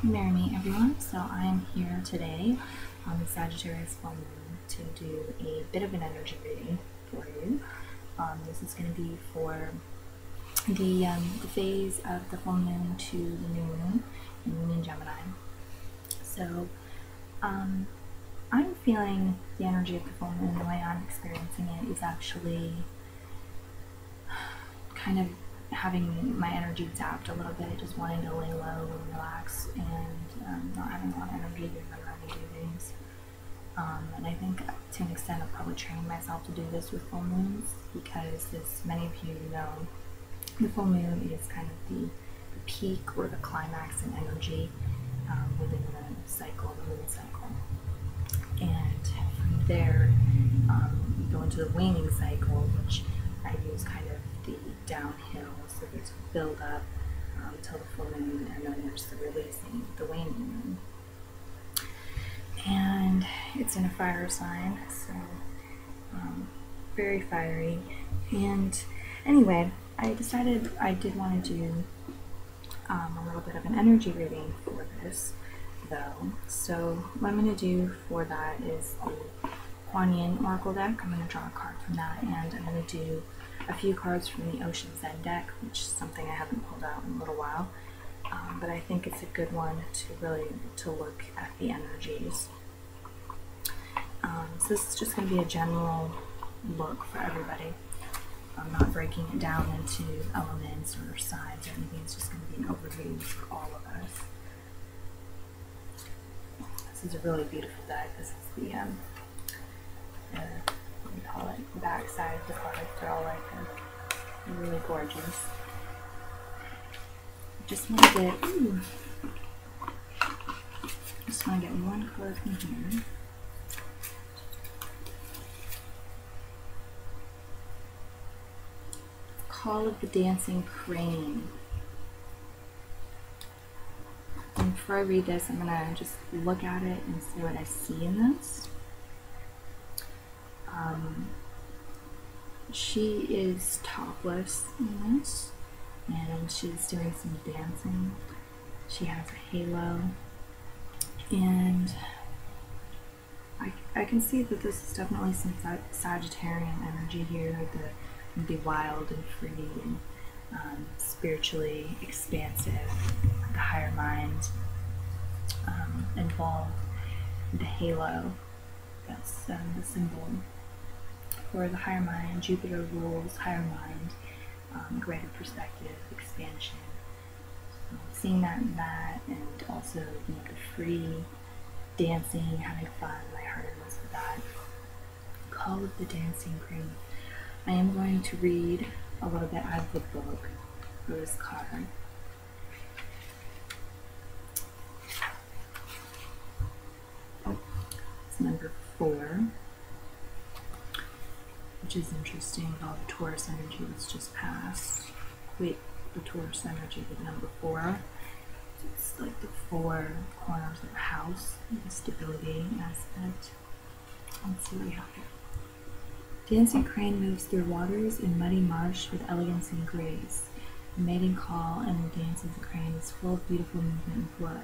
Merry me, everyone. So I am here today on the Sagittarius full moon to do a bit of an energy reading for you. This is going to be for the phase of the full moon to the new moon, in Gemini. So I'm feeling the energy of the full moon. The way I'm experiencing it is actually kind of having my energy zapped a little bit, just wanting to lay low and relax, and not having a lot of energy to remember to do things. And I think to an extent I've probably trained myself to do this with full moons because, as many of you know, the full moon is kind of the peak or the climax in energy within the cycle, the moon cycle. And from there, you go into the waning cycle, which I use kind of the downhill, so there's a build up till the full moon, and then there's the releasing, the waning moon. And it's in a fire sign, so very fiery. And anyway, I decided I did want to do a little bit of an energy reading for this, though. So what I'm going to do for that is the Kwan Oracle deck. I'm going to draw a card from that, and I'm going to do a few cards from the Ocean Zen deck, which is something I haven't pulled out in a little while, but I think it's a good one to look at the energies. So this is just going to be a general look for everybody. I'm not breaking it down into elements or signs or anything. It's just going to be an overview for all of us. This is a really beautiful deck. This is the what do you call it? The back side of the cards. They're all like really gorgeous. Just want to get one card from here. Call of the Dancing Crane. And before I read this, I'm gonna just look at it and see what I see in this. She is topless in this, and she's doing some dancing. She has a halo, and I can see that this is definitely some Sagittarian energy here, the wild and free and spiritually expansive, the higher mind involved. The halo, that's the symbol for the higher mind. Jupiter rules higher mind, greater perspective, expansion. Seeing that in that, and also the free dancing, having fun, my heart was with that. Call of the Dancing Crane. I am going to read a little bit out of the book for this card. It's number 4, which is interesting with all the Taurus energy that's just passed. Wait, the Taurus energy with number 4. It's like the 4 corners of a house, the stability aspect. Let's see what we have here. Dancing crane moves through waters in muddy marsh with elegance and grace. The mating call and the dance of the crane is full of beautiful movement and flow.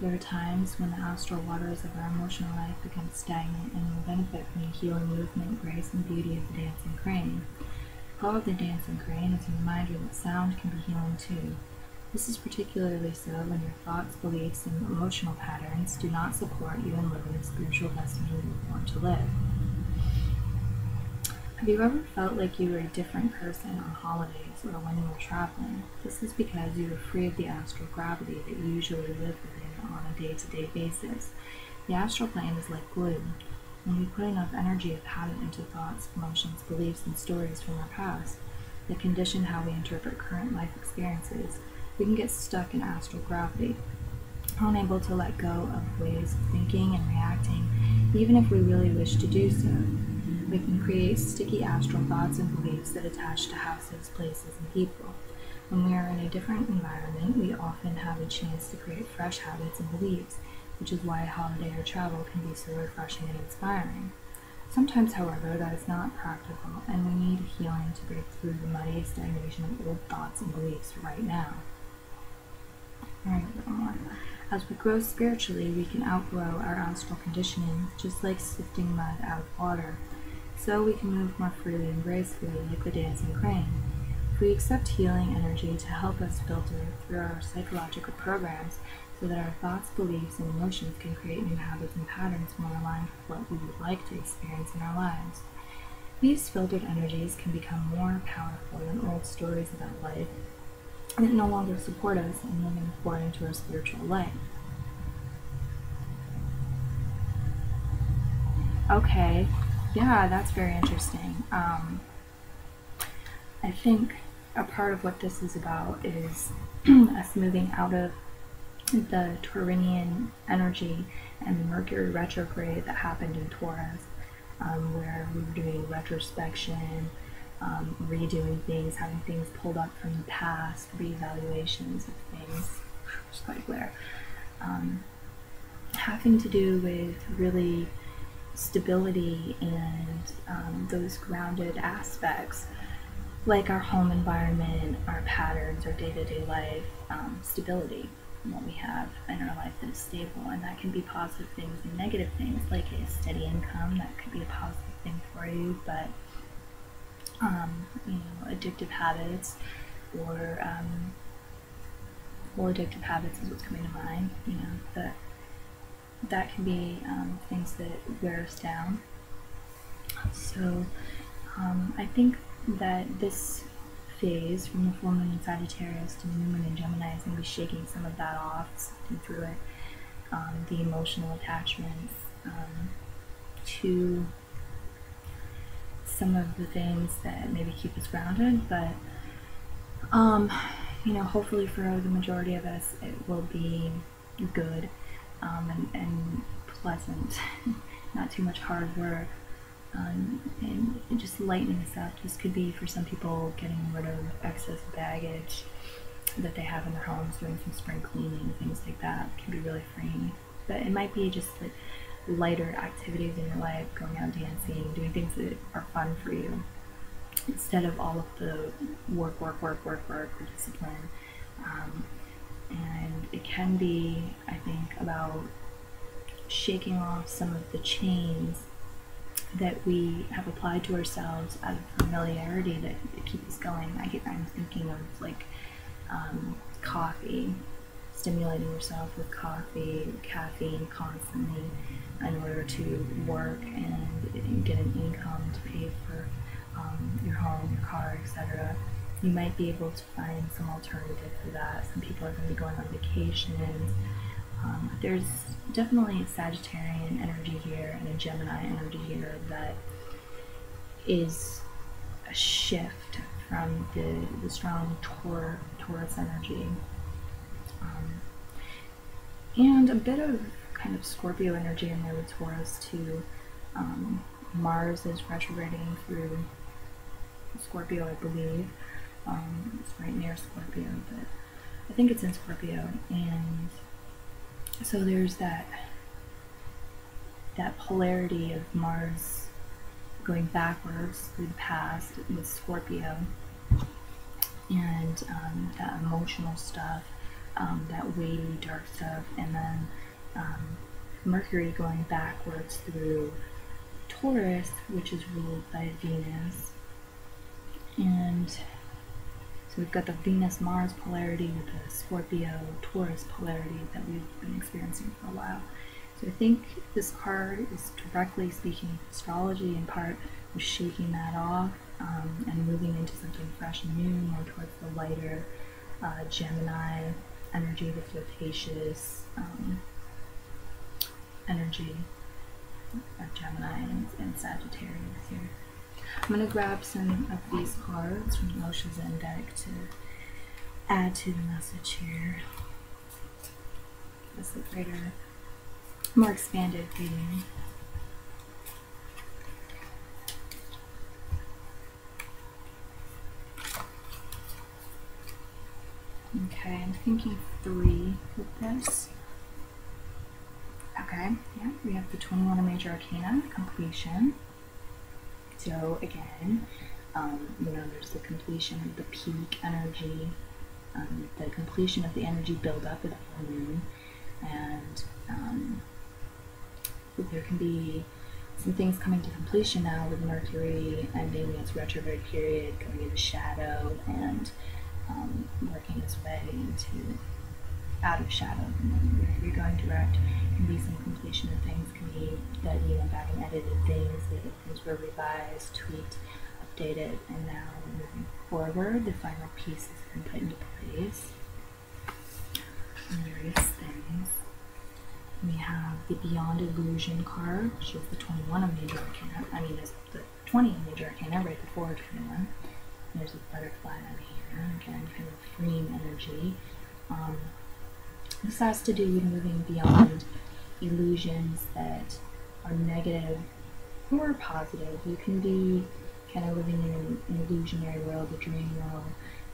There are times when the astral waters of our emotional life become stagnant, and we will benefit from the healing movement, grace, and beauty of the dancing crane. The call of the dancing crane is a reminder that sound can be healing too. This is particularly so when your thoughts, beliefs, and emotional patterns do not support you in living the spiritual destiny you were born to live. Have you ever felt like you were a different person on holidays or when you were traveling? This is because you were free of the astral gravity that you usually live within on a day-to-day basis. The astral plane is like glue. When we put enough energy of habit into thoughts, emotions, beliefs, and stories from our past that condition how we interpret current life experiences, we can get stuck in astral gravity, unable to let go of ways of thinking and reacting, even if we really wish to do so. We can create sticky astral thoughts and beliefs that attach to houses, places, and people. When we are in a different environment, we often have a chance to create fresh habits and beliefs, which is why holiday or travel can be so refreshing and inspiring. Sometimes, however, that is not practical, and we need healing to break through the muddy stagnation of old thoughts and beliefs right now. Alright, one more. As we grow spiritually, we can outgrow our astral conditioning, just like sifting mud out of water. So we can move more freely and gracefully like the dancing crane. If we accept healing energy to help us filter through our psychological programs so that our thoughts, beliefs, and emotions can create new habits and patterns more aligned with what we would like to experience in our lives. These filtered energies can become more powerful than old stories about life that no longer support us in living according to our spiritual life. Okay, yeah, that's very interesting. I think a part of what this is about is us moving out of the Taurinian energy and the Mercury retrograde that happened in Taurus, where we were doing retrospection, redoing things, having things pulled up from the past, reevaluations of things. It's quite clear. Having to do with really stability and those grounded aspects, like our home environment, our patterns, our day-to-day life, stability, what we have in our life that is stable, and that can be positive things and negative things, like a steady income. That could be a positive thing for you, but addictive habits or addictive habits is what's coming to mind. That can be things that wear us down. So I think that this phase from the full moon in Sagittarius to the new moon in Gemini is going to be shaking some of that off, sifting through it, the emotional attachments to some of the things that maybe keep us grounded, but hopefully for the majority of us it will be good and pleasant, not too much hard work, and just lightening us up. This could be for some people getting rid of excess baggage that they have in their homes, doing some spring cleaning, things like that can be really freeing. But it might be just like lighter activities in your life, going out dancing, doing things that are fun for you, instead of all of the work, or discipline. And it can be, I think, about shaking off some of the chains that we have applied to ourselves out of familiarity that keep us going. I'm thinking of like coffee, stimulating yourself with coffee, caffeine constantly in order to work and get an income to pay for your home, your car, etc. You might be able to find some alternative for that. Some people are going to be going on vacations. There's definitely a Sagittarian energy here and a Gemini energy here that is a shift from the strong Taurus energy. And a bit of kind of Scorpio energy in there with Taurus too. Mars is retrograding through Scorpio, I believe. It's right near Scorpio, but I think it's in Scorpio, and so there's that polarity of Mars going backwards through the past with Scorpio, and that emotional stuff, that weighty, dark stuff, and then Mercury going backwards through Taurus, which is ruled by Venus. And so we've got the Venus-Mars polarity with the Scorpio-Taurus polarity that we've been experiencing for a while. So I think this card is directly speaking of astrology, in part with shaking that off and moving into something fresh and new, more towards the lighter Gemini energy, the flirtatious energy of Gemini and Sagittarius here. I'm going to grab some of these cards from the Osho Zen deck to add to the message here. This is a greater, more expanded reading. Okay, I'm thinking 3 with this. Okay, yeah, we have the 21 major arcana, completion. So again, there's the completion of the peak energy, the completion of the energy buildup of the full moon, there can be some things coming to completion now with Mercury ending its retrograde period, going into shadow, and working its way into out of shadow. And then Mercury going direct, can be some completion of things, can be that you went back and edited things, that things were revised, tweaked, updated, and now moving forward, the final piece has been put into place on various things. We have the Beyond Illusion card, which is the 21 of Major Arcana. I mean, it's the 20 of Major Arcana right before 21. There's a butterfly on here, again, kind of freeing energy. This has to do with moving beyond illusions that are negative or positive. You can be kind of living in an illusionary world, a dream world,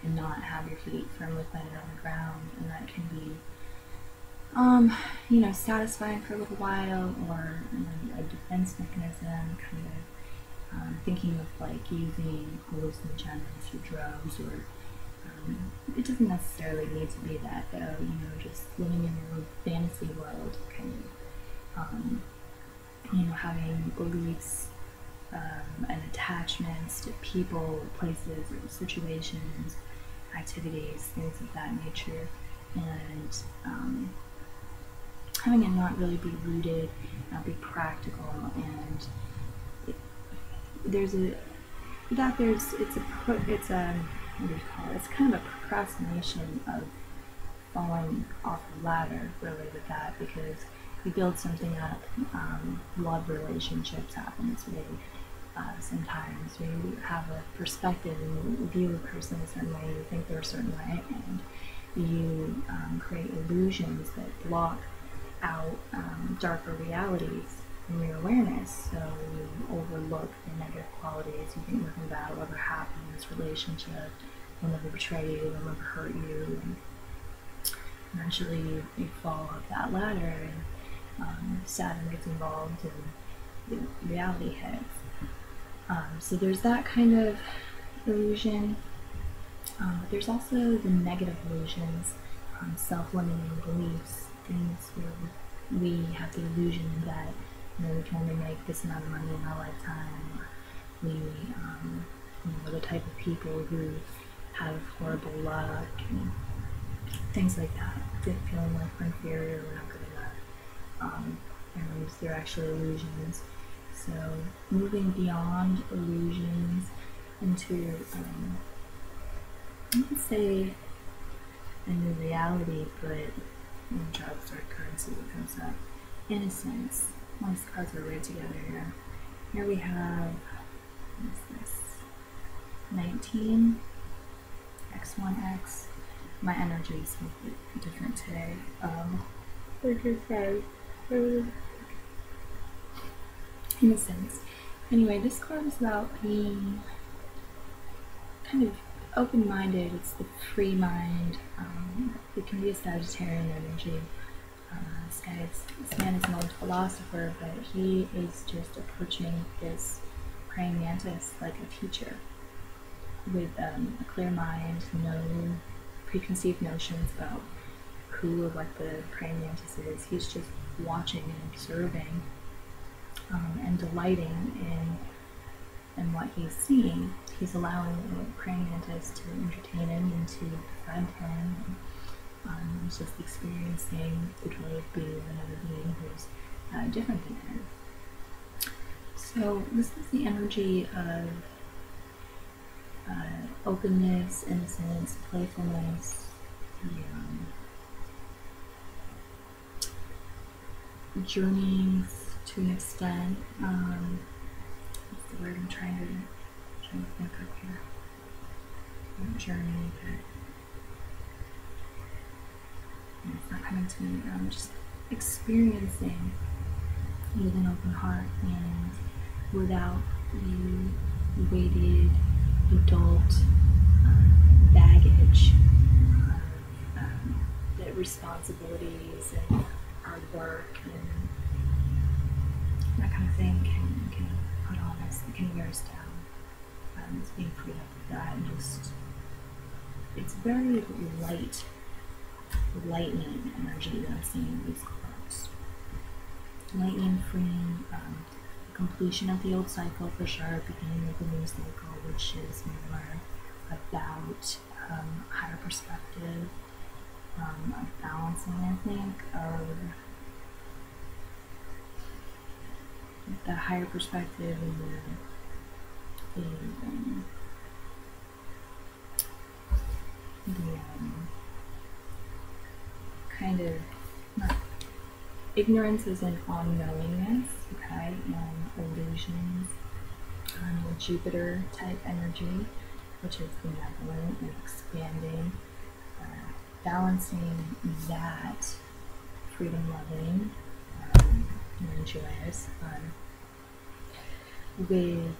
and not have your feet firmly planted on the ground, and that can be satisfying for a little while, or a defense mechanism, kind of thinking of like using hallucinogens or drugs, or it doesn't necessarily need to be that though, just living in your own fantasy world, kind of, having beliefs and attachments to people, or places, or situations, activities, things of that nature, and having it not really be rooted, not be practical, and it's kind of a procrastination of falling off the ladder, really, with that, because you build something up, love relationships happen this way. Sometimes you have a perspective and you view a person a certain way, you think they're a certain way, and you create illusions that block out darker realities in your awareness. So you overlook the negative qualities. You think nothing bad will ever happen in this relationship. They'll never betray you. They'll never hurt you. And eventually you fall off that ladder, and Saturn gets involved, and the reality hits. So there's that kind of illusion. But there's also the negative illusions, self-limiting beliefs, things where we have the illusion that we can only make this amount of money in our lifetime, or we are the type of people who have horrible luck, and things like that. Feeling like we're inferior, we're not good enough, and they're actually illusions. So moving beyond illusions into, I would say, a new reality, but jobs or currency that comes up. Innocence. All these cards are right together here. Here we have, what is this? 19, X1X. My energy is a bit different today. Like I said, innocence. Anyway, this card is about being kind of open-minded. It's the free mind. It can be a Sagittarian energy. This man is an old philosopher, but he is just approaching this praying mantis like a teacher, with a clear mind, no preconceived notions about who or what the praying mantis is. He's just watching and observing, and delighting in what he's seeing. He's allowing the praying mantis to entertain him and to befriend him. He's just experiencing the joy of being with another being who's different than him. So this is the energy of openness, innocence, playfulness, journeyings to an extent. What's the word I'm trying to think of here? Not journey, but it's not coming to me. Just experiencing with an open heart and without the weighted adult baggage of the responsibilities and hard work and that kind of thing can put on us, it can wear us down. It's being freed up with that, and just, it's very lightning energy that I'm seeing in these cards. lightning freeing, the completion of the old cycle for sure, beginning of the new cycle, which is more about higher perspective, of balancing, I think, of the higher perspective and the kind of ignorance is an unknowingness, okay, and illusions, with Jupiter type energy, which is benevolent and expanding, balancing that freedom loving and joyous with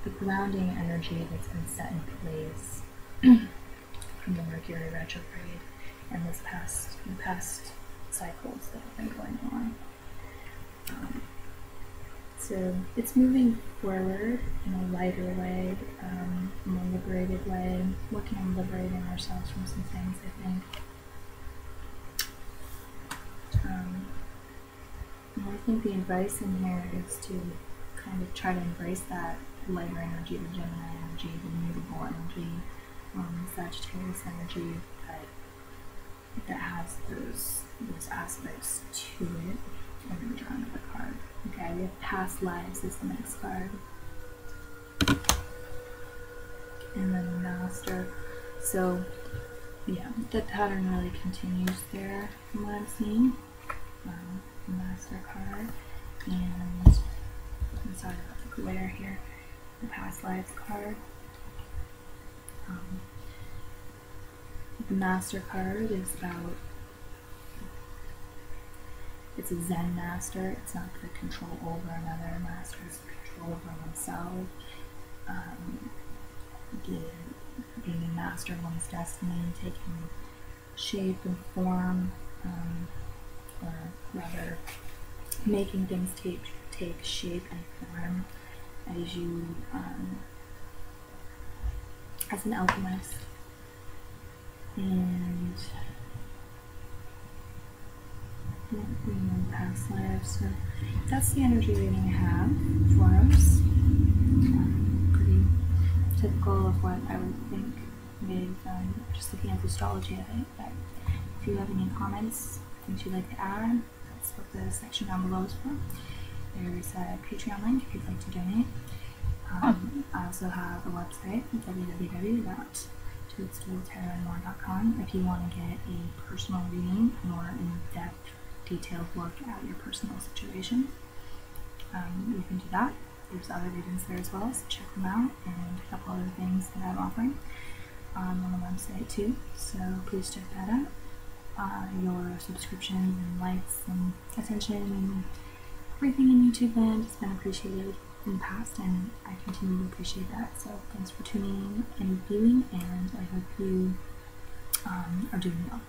the grounding energy that's been set in place from the Mercury retrograde and the past cycles that have been going on. So it's moving forward in a lighter way, a more liberated way, working on liberating ourselves from some things, I think. And I think the advice in here is to kind of try to embrace that lighter energy, the Gemini energy, the mutable energy, Sagittarius energy that has those aspects to it. I'm going to draw another card. Okay, we have past lives is the next card. And then the Master. So, yeah, the pattern really continues there from what I'm seeing. The Master card. And I'm sorry about the glare here. The past lives card. The Master card is about, it's a Zen master. It's not the control over another master, it's the control over oneself. Being a master of one's destiny, taking shape and form, or rather making things take shape and form as you, as an alchemist. And past lives. So that's the energy reading I have for us. Pretty typical of what I would think with just looking at the astrology of it. But if you have any comments, things you'd like to add, that's what the section down below is for. There's a Patreon link if you'd like to donate. I also have a website, www.toadstooltarotandmore.com, if you want to get a personal reading or in-depth detailed look at your personal situation. You can do that. There's other readings there as well, so check them out, and a couple other things that I'm offering on the website too, so please check that out. Your subscriptions and likes and attention and everything in YouTube land has been appreciated in the past, and I continue to appreciate that, so thanks for tuning in and viewing, and I hope you are doing well.